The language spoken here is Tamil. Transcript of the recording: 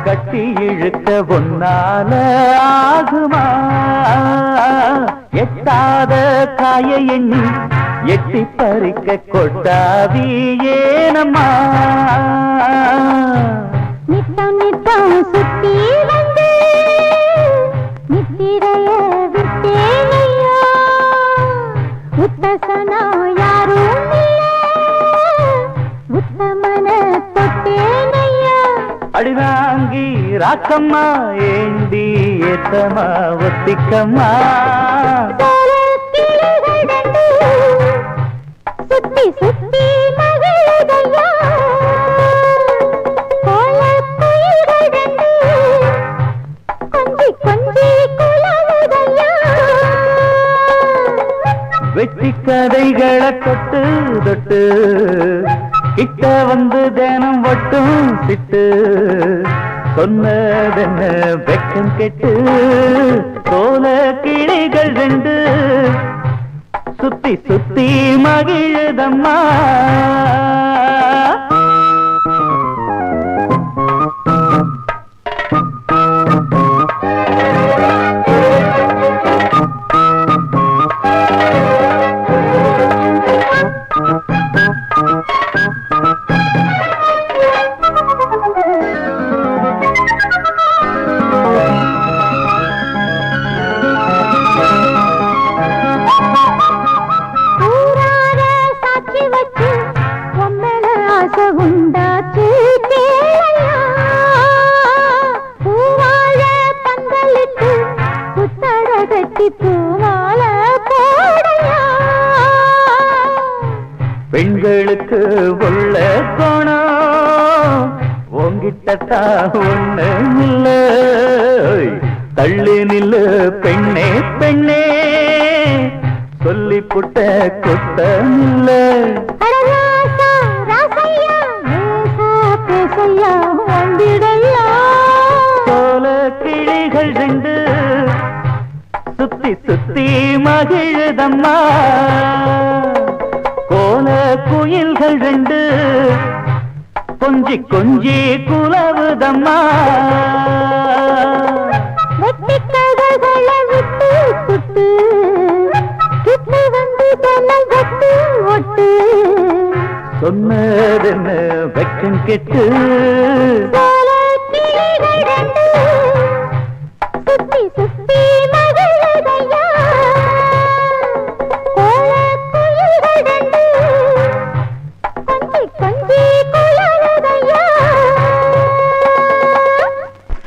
கட்டி இழுக்க ஒன்னால ஆகுமா? எட்டாத காய எண்ணி எட்டி பறிக்க கொட்டாவி ஏனம்மா? நித்தம் நித்தம் சுத்தி வந்து நித்திரைய விட்டேனையா, உத்தசனா யாரும் உத்தமன தொட்டேனையா. அடிவாங்கி ராக்கம்மா ஏண்டி ஏத்தமா ஒத்திக்கம்மா. சுத்தி சுத்தி மகளுதையா கொஞ்சி கொஞ்சி குலவுதையா. வெட்டி கதைகளை தொட்டு தொட்டு கிட்ட வந்து தினம் ஒட்டும் சிட்டு சொன்னதென்ன வெக்கம் கெட்டு சோல கிளிகள் ரெண்டு சுத்தி சுத்தி மகிழுதம்மா. உண்டாச்சு கேளையா, பூவாழ பந்தலிட்டு புத்தட கட்டி பூவால போடையா. பெண்களுக்கு உள்ள கோணம் உங்கிட்டா ஒண்ணு இல்ல, தள்ளி நில்லு பெண்ணே பெண்ணே சொல்லி புட்ட குத்தம் இல்ல. சோல கிளிகள் ரெண்டு சுத்தி சுத்தி மகிழுதம்மா. கோல குயில்கள் ரெண்டு கொஞ்சி கொஞ்சி குலவுதம்மா. வெட்டிக்கதைகளை விட்டு சுட்டு கிட்ட வந்து தன்னை ஒட்டு ஒட்டு சொன்னதென்ன வெக்கம் கெட்டு